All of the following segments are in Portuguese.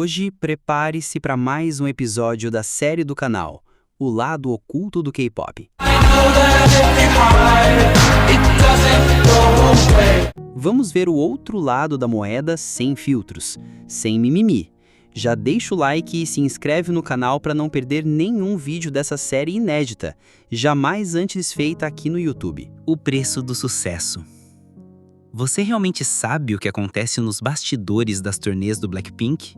Hoje, prepare-se para mais um episódio da série do canal, O Lado Oculto do K-Pop. Vamos ver o outro lado da moeda sem filtros, sem mimimi. Já deixa o like e se inscreve no canal para não perder nenhum vídeo dessa série inédita, jamais antes feita aqui no YouTube. O preço do sucesso. Você realmente sabe o que acontece nos bastidores das turnês do Blackpink?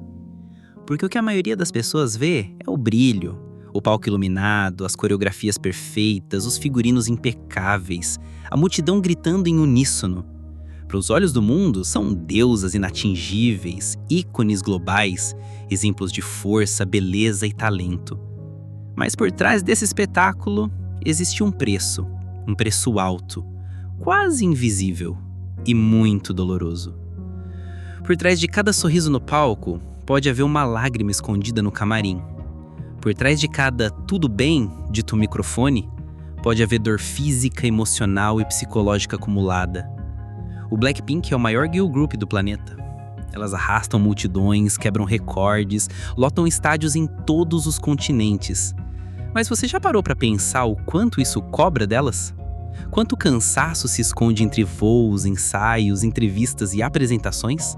Porque o que a maioria das pessoas vê é o brilho, o palco iluminado, as coreografias perfeitas, os figurinos impecáveis, a multidão gritando em uníssono. Para os olhos do mundo, são deusas inatingíveis, ícones globais, exemplos de força, beleza e talento. Mas por trás desse espetáculo, existe um preço alto, quase invisível e muito doloroso. Por trás de cada sorriso no palco, pode haver uma lágrima escondida no camarim. Por trás de cada tudo bem dito microfone, pode haver dor física, emocional e psicológica acumulada. O Blackpink é o maior girl group do planeta. Elas arrastam multidões, quebram recordes, lotam estádios em todos os continentes. Mas você já parou para pensar o quanto isso cobra delas? Quanto cansaço se esconde entre voos, ensaios, entrevistas e apresentações?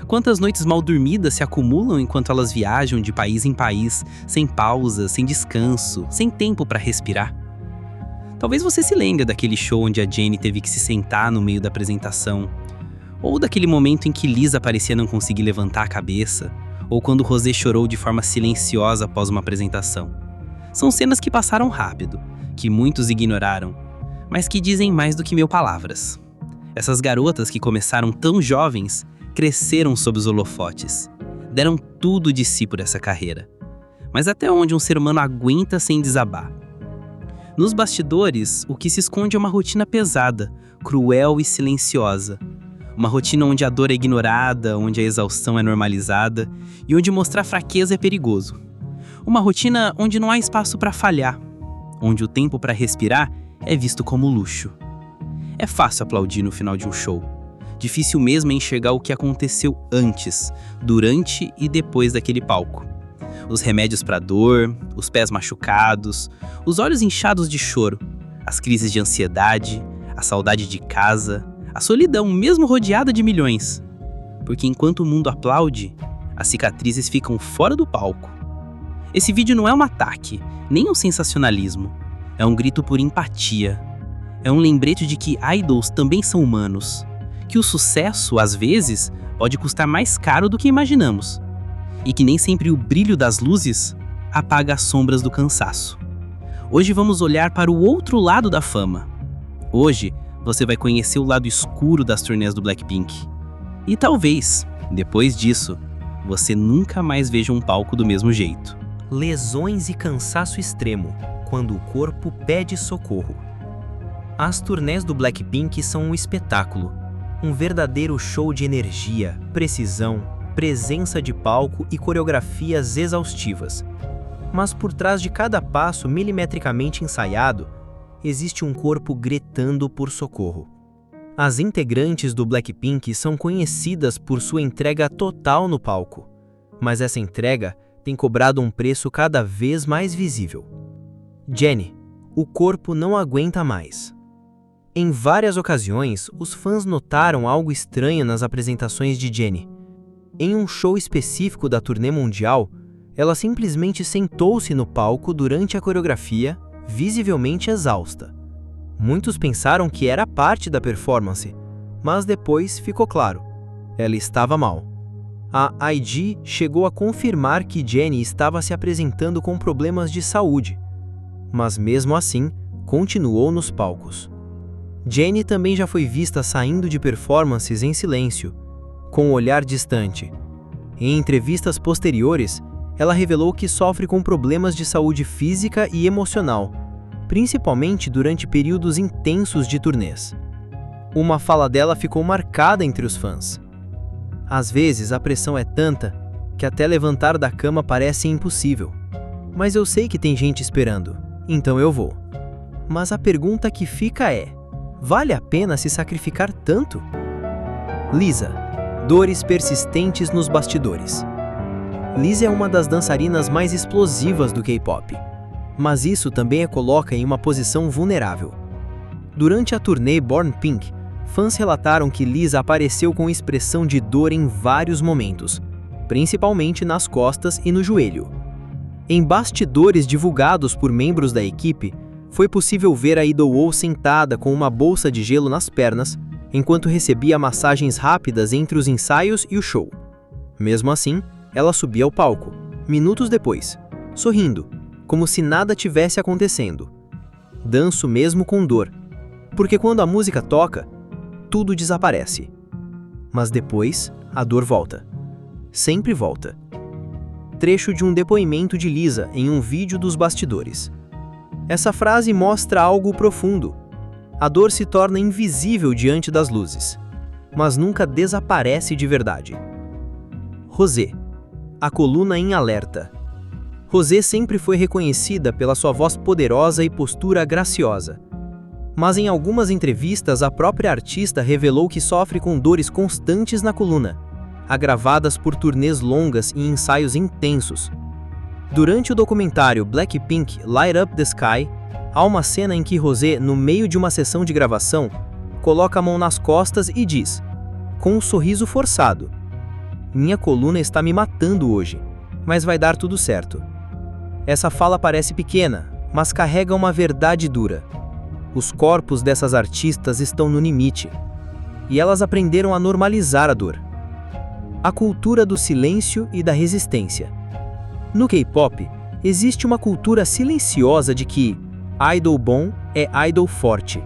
Quantas noites mal dormidas se acumulam enquanto elas viajam de país em país, sem pausa, sem descanso, sem tempo para respirar? Talvez você se lembre daquele show onde a Jennie teve que se sentar no meio da apresentação, ou daquele momento em que Lisa parecia não conseguir levantar a cabeça, ou quando Rosé chorou de forma silenciosa após uma apresentação. São cenas que passaram rápido, que muitos ignoraram, mas que dizem mais do que mil palavras. Essas garotas que começaram tão jovens, cresceram sob os holofotes, deram tudo de si por essa carreira. Mas até onde um ser humano aguenta sem desabar? Nos bastidores, o que se esconde é uma rotina pesada, cruel e silenciosa. Uma rotina onde a dor é ignorada, onde a exaustão é normalizada e onde mostrar fraqueza é perigoso. Uma rotina onde não há espaço para falhar, onde o tempo para respirar é visto como luxo. É fácil aplaudir no final de um show. Difícil mesmo é enxergar o que aconteceu antes, durante e depois daquele palco. Os remédios para dor, os pés machucados, os olhos inchados de choro, as crises de ansiedade, a saudade de casa, a solidão mesmo rodeada de milhões. Porque enquanto o mundo aplaude, as cicatrizes ficam fora do palco. Esse vídeo não é um ataque, nem um sensacionalismo. É um grito por empatia. É um lembrete de que idols também são humanos. Que o sucesso, às vezes, pode custar mais caro do que imaginamos. E que nem sempre o brilho das luzes apaga as sombras do cansaço. Hoje vamos olhar para o outro lado da fama. Hoje, você vai conhecer o lado escuro das turnês do Blackpink. E talvez, depois disso, você nunca mais veja um palco do mesmo jeito. Lesões e cansaço extremo, quando o corpo pede socorro. As turnês do Blackpink são um espetáculo, um verdadeiro show de energia, precisão, presença de palco e coreografias exaustivas. Mas por trás de cada passo milimetricamente ensaiado, existe um corpo gritando por socorro. As integrantes do Blackpink são conhecidas por sua entrega total no palco, mas essa entrega tem cobrado um preço cada vez mais visível. Jennie, o corpo não aguenta mais. Em várias ocasiões, os fãs notaram algo estranho nas apresentações de Jennie. Em um show específico da turnê mundial, ela simplesmente sentou-se no palco durante a coreografia, visivelmente exausta. Muitos pensaram que era parte da performance, mas depois ficou claro, ela estava mal. A IG chegou a confirmar que Jennie estava se apresentando com problemas de saúde, mas mesmo assim, continuou nos palcos. Jennie também já foi vista saindo de performances em silêncio, com um olhar distante. Em entrevistas posteriores, ela revelou que sofre com problemas de saúde física e emocional, principalmente durante períodos intensos de turnês. Uma fala dela ficou marcada entre os fãs. Às vezes a pressão é tanta que até levantar da cama parece impossível. Mas eu sei que tem gente esperando, então eu vou. Mas a pergunta que fica é: vale a pena se sacrificar tanto? Lisa, dores persistentes nos bastidores. Liz é uma das dançarinas mais explosivas do K-pop, mas isso também a coloca em uma posição vulnerável. Durante a turnê Born Pink, fãs relataram que Liz apareceu com expressão de dor em vários momentos, principalmente nas costas e no joelho. Em bastidores divulgados por membros da equipe, foi possível ver a Idol sentada com uma bolsa de gelo nas pernas, enquanto recebia massagens rápidas entre os ensaios e o show. Mesmo assim, ela subia ao palco, minutos depois, sorrindo, como se nada tivesse acontecendo. Danço mesmo com dor, porque quando a música toca, tudo desaparece. Mas depois, a dor volta. Sempre volta. Trecho de um depoimento de Lisa em um vídeo dos bastidores. Essa frase mostra algo profundo. A dor se torna invisível diante das luzes, mas nunca desaparece de verdade. Rosé, a coluna em alerta. Rosé sempre foi reconhecida pela sua voz poderosa e postura graciosa. Mas em algumas entrevistas a própria artista revelou que sofre com dores constantes na coluna, agravadas por turnês longas e ensaios intensos. Durante o documentário Blackpink Light Up the Sky, há uma cena em que Rosé, no meio de uma sessão de gravação, coloca a mão nas costas e diz, com um sorriso forçado: "Minha coluna está me matando hoje, mas vai dar tudo certo." Essa fala parece pequena, mas carrega uma verdade dura. Os corpos dessas artistas estão no limite, e elas aprenderam a normalizar a dor. A cultura do silêncio e da resistência. No K-pop, existe uma cultura silenciosa de que idol bom é idol forte.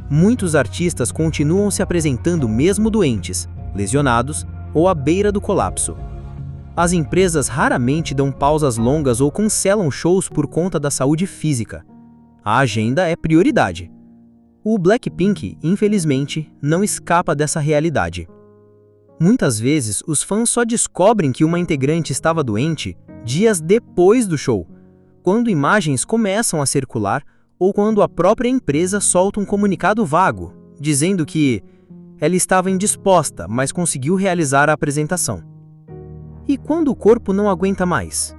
Muitos artistas continuam se apresentando mesmo doentes, lesionados ou à beira do colapso. As empresas raramente dão pausas longas ou cancelam shows por conta da saúde física. A agenda é prioridade. O Blackpink, infelizmente, não escapa dessa realidade. Muitas vezes, os fãs só descobrem que uma integrante estava doente dias depois do show, quando imagens começam a circular ou quando a própria empresa solta um comunicado vago, dizendo que ela estava indisposta, mas conseguiu realizar a apresentação. E quando o corpo não aguenta mais?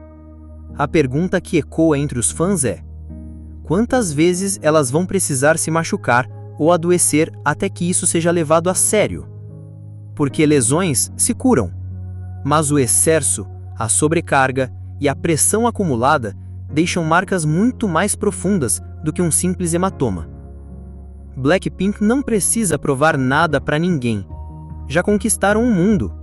A pergunta que ecoa entre os fãs é: quantas vezes elas vão precisar se machucar ou adoecer até que isso seja levado a sério? Porque lesões se curam, mas o excesso, a sobrecarga e a pressão acumulada deixam marcas muito mais profundas do que um simples hematoma. Blackpink não precisa provar nada para ninguém. Já conquistaram o mundo,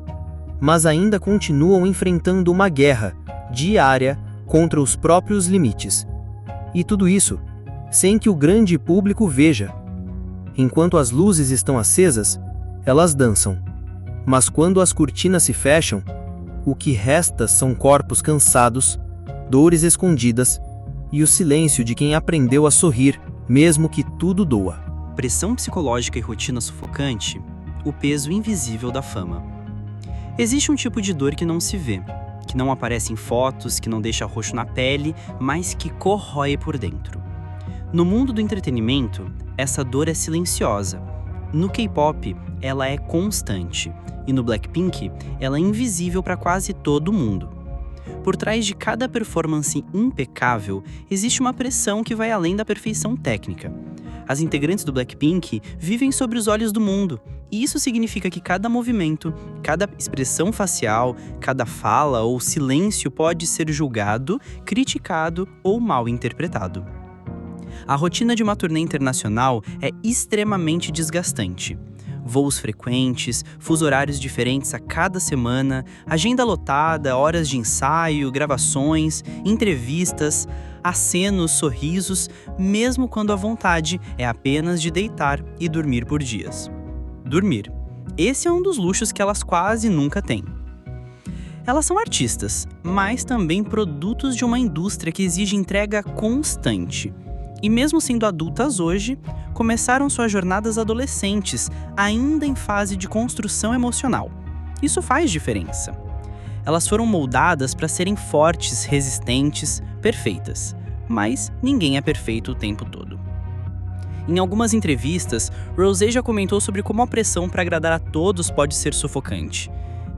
mas ainda continuam enfrentando uma guerra diária contra os próprios limites. E tudo isso sem que o grande público veja. Enquanto as luzes estão acesas, elas dançam. Mas quando as cortinas se fecham, o que resta são corpos cansados, dores escondidas e o silêncio de quem aprendeu a sorrir, mesmo que tudo doa. Pressão psicológica e rotina sufocante, o peso invisível da fama. Existe um tipo de dor que não se vê, que não aparece em fotos, que não deixa roxo na pele, mas que corrói por dentro. No mundo do entretenimento, essa dor é silenciosa. No K-pop, ela é constante. E no Blackpink, ela é invisível para quase todo mundo. Por trás de cada performance impecável, existe uma pressão que vai além da perfeição técnica. As integrantes do Blackpink vivem sobre os olhos do mundo, e isso significa que cada movimento, cada expressão facial, cada fala ou silêncio pode ser julgado, criticado ou mal interpretado. A rotina de uma turnê internacional é extremamente desgastante. Voos frequentes, fusos horários diferentes a cada semana, agenda lotada, horas de ensaio, gravações, entrevistas, acenos, sorrisos, mesmo quando a vontade é apenas de deitar e dormir por dias. Dormir. Esse é um dos luxos que elas quase nunca têm. Elas são artistas, mas também produtos de uma indústria que exige entrega constante. E mesmo sendo adultas hoje, começaram suas jornadas adolescentes, ainda em fase de construção emocional. Isso faz diferença. Elas foram moldadas para serem fortes, resistentes, perfeitas. Mas ninguém é perfeito o tempo todo. Em algumas entrevistas, Rosé já comentou sobre como a pressão para agradar a todos pode ser sufocante.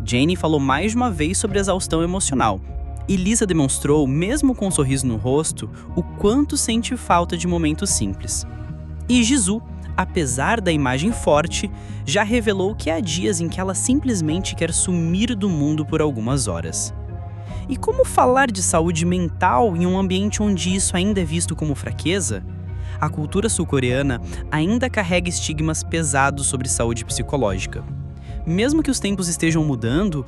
Jennie falou mais de uma vez sobre exaustão emocional. E Lisa demonstrou, mesmo com um sorriso no rosto, o quanto sente falta de momentos simples. E Jisoo, apesar da imagem forte, já revelou que há dias em que ela simplesmente quer sumir do mundo por algumas horas. E como falar de saúde mental em um ambiente onde isso ainda é visto como fraqueza? A cultura sul-coreana ainda carrega estigmas pesados sobre saúde psicológica. Mesmo que os tempos estejam mudando,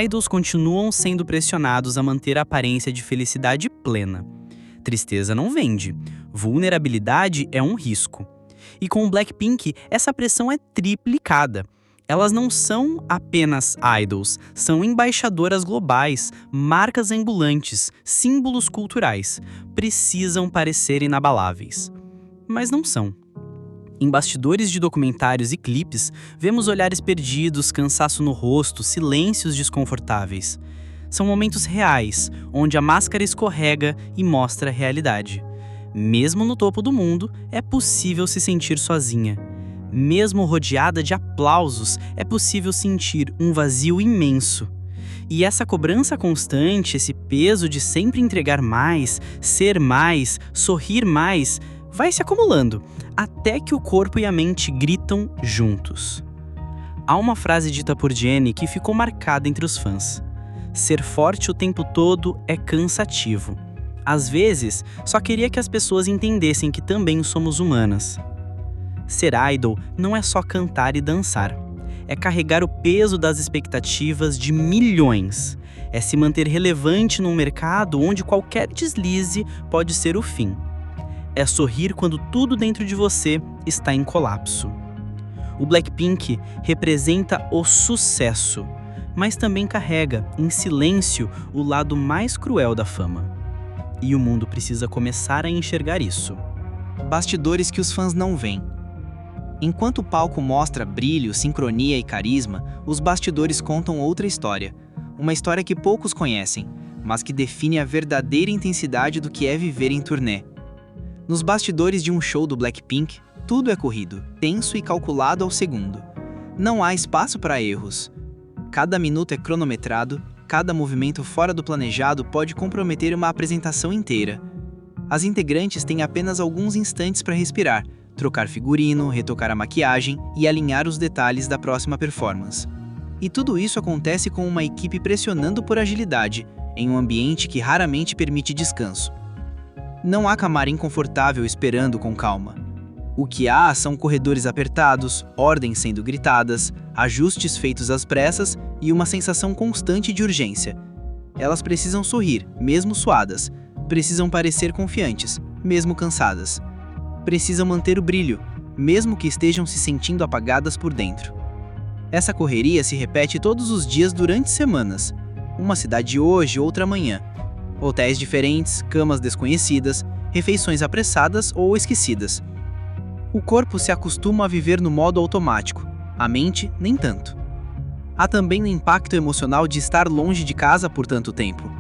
idols continuam sendo pressionados a manter a aparência de felicidade plena. Tristeza não vende, vulnerabilidade é um risco. E com o Blackpink, essa pressão é triplicada. Elas não são apenas idols, são embaixadoras globais, marcas ambulantes, símbolos culturais. Precisam parecer inabaláveis. Mas não são. Em bastidores de documentários e clipes, vemos olhares perdidos, cansaço no rosto, silêncios desconfortáveis. São momentos reais, onde a máscara escorrega e mostra a realidade. Mesmo no topo do mundo, é possível se sentir sozinha. Mesmo rodeada de aplausos, é possível sentir um vazio imenso. E essa cobrança constante, esse peso de sempre entregar mais, ser mais, sorrir mais, vai se acumulando, até que o corpo e a mente gritam juntos. Há uma frase dita por Jennie que ficou marcada entre os fãs. Ser forte o tempo todo é cansativo. Às vezes, só queria que as pessoas entendessem que também somos humanas. Ser idol não é só cantar e dançar. É carregar o peso das expectativas de milhões. É se manter relevante num mercado onde qualquer deslize pode ser o fim. É sorrir quando tudo dentro de você está em colapso. O Blackpink representa o sucesso, mas também carrega, em silêncio, o lado mais cruel da fama. E o mundo precisa começar a enxergar isso. Bastidores que os fãs não veem. Enquanto o palco mostra brilho, sincronia e carisma, os bastidores contam outra história. Uma história que poucos conhecem, mas que define a verdadeira intensidade do que é viver em turnê. Nos bastidores de um show do Blackpink, tudo é corrido, tenso e calculado ao segundo. Não há espaço para erros. Cada minuto é cronometrado, cada movimento fora do planejado pode comprometer uma apresentação inteira. As integrantes têm apenas alguns instantes para respirar, trocar figurino, retocar a maquiagem e alinhar os detalhes da próxima performance. E tudo isso acontece com uma equipe pressionando por agilidade, em um ambiente que raramente permite descanso. Não há camarim confortável esperando com calma. O que há são corredores apertados, ordens sendo gritadas, ajustes feitos às pressas e uma sensação constante de urgência. Elas precisam sorrir, mesmo suadas. Precisam parecer confiantes, mesmo cansadas. Precisam manter o brilho, mesmo que estejam se sentindo apagadas por dentro. Essa correria se repete todos os dias durante semanas. Uma cidade hoje, outra amanhã. Hotéis diferentes, camas desconhecidas, refeições apressadas ou esquecidas. O corpo se acostuma a viver no modo automático, a mente nem tanto. Há também o impacto emocional de estar longe de casa por tanto tempo.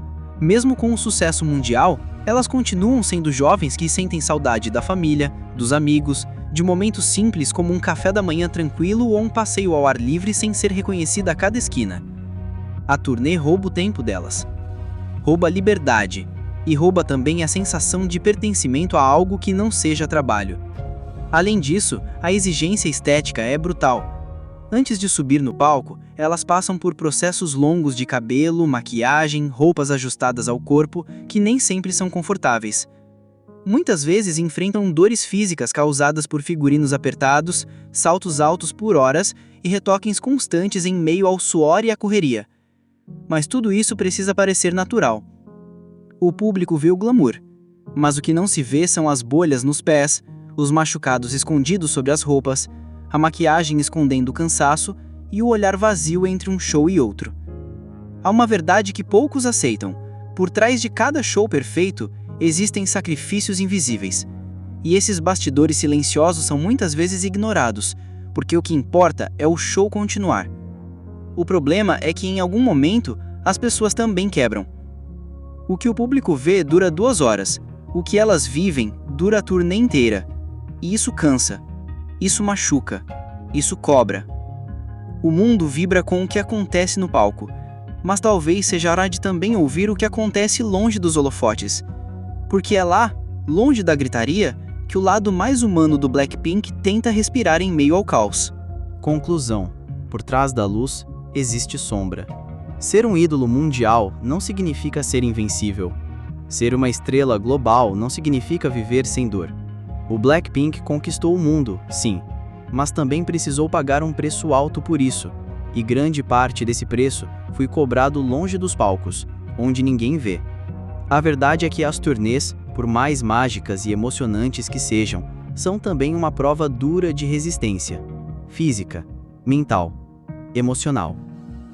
Mesmo com o sucesso mundial, elas continuam sendo jovens que sentem saudade da família, dos amigos, de momentos simples como um café da manhã tranquilo ou um passeio ao ar livre sem ser reconhecida a cada esquina. A turnê rouba o tempo delas. Rouba a liberdade e rouba também a sensação de pertencimento a algo que não seja trabalho. Além disso, a exigência estética é brutal. Antes de subir no palco, elas passam por processos longos de cabelo, maquiagem, roupas ajustadas ao corpo, que nem sempre são confortáveis. Muitas vezes enfrentam dores físicas causadas por figurinos apertados, saltos altos por horas e retoques constantes em meio ao suor e à correria. Mas tudo isso precisa parecer natural. O público vê o glamour, mas o que não se vê são as bolhas nos pés, os machucados escondidos sobre as roupas, a maquiagem escondendo o cansaço e o olhar vazio entre um show e outro. Há uma verdade que poucos aceitam. Por trás de cada show perfeito, existem sacrifícios invisíveis. E esses bastidores silenciosos são muitas vezes ignorados, porque o que importa é o show continuar. O problema é que em algum momento, as pessoas também quebram. O que o público vê dura 2 horas, o que elas vivem dura a turnê inteira. E isso cansa, isso machuca, isso cobra. O mundo vibra com o que acontece no palco, mas talvez seja hora de também ouvir o que acontece longe dos holofotes. Porque é lá, longe da gritaria, que o lado mais humano do Blackpink tenta respirar em meio ao caos. Conclusão: por trás da luz existe sombra. Ser um ídolo mundial não significa ser invencível. Ser uma estrela global não significa viver sem dor. O Blackpink conquistou o mundo, sim, mas também precisou pagar um preço alto por isso, e grande parte desse preço foi cobrado longe dos palcos, onde ninguém vê. A verdade é que as turnês, por mais mágicas e emocionantes que sejam, são também uma prova dura de resistência, física, mental, emocional.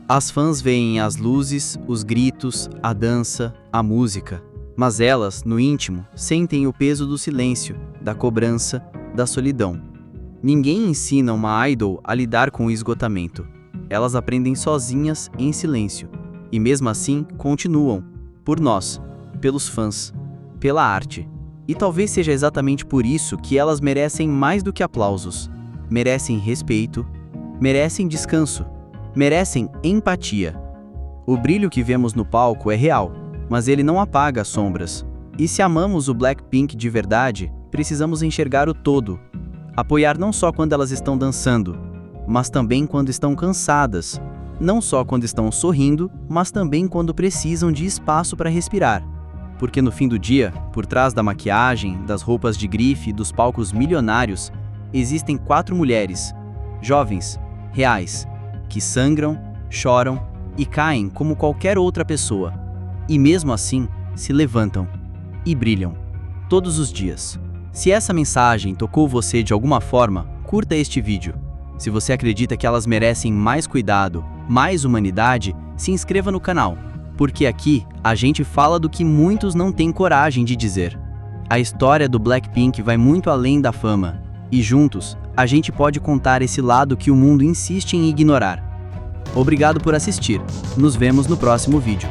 As fãs veem as luzes, os gritos, a dança, a música, mas elas, no íntimo, sentem o peso do silêncio, da cobrança, da solidão. Ninguém ensina uma idol a lidar com o esgotamento. Elas aprendem sozinhas, em silêncio, e mesmo assim continuam, por nós, pelos fãs, pela arte. E talvez seja exatamente por isso que elas merecem mais do que aplausos. Merecem respeito, merecem descanso, merecem empatia. O brilho que vemos no palco é real, mas ele não apaga as sombras. E se amamos o Blackpink de verdade, precisamos enxergar o todo. Apoiar não só quando elas estão dançando, mas também quando estão cansadas. Não só quando estão sorrindo, mas também quando precisam de espaço para respirar. Porque no fim do dia, por trás da maquiagem, das roupas de grife e dos palcos milionários, existem 4 mulheres, jovens, reais, que sangram, choram e caem como qualquer outra pessoa. E mesmo assim, se levantam e brilham, todos os dias. Se essa mensagem tocou você de alguma forma, curta este vídeo. Se você acredita que elas merecem mais cuidado, mais humanidade, se inscreva no canal, porque aqui a gente fala do que muitos não têm coragem de dizer. A história do Blackpink vai muito além da fama, e juntos, a gente pode contar esse lado que o mundo insiste em ignorar. Obrigado por assistir. Nos vemos no próximo vídeo.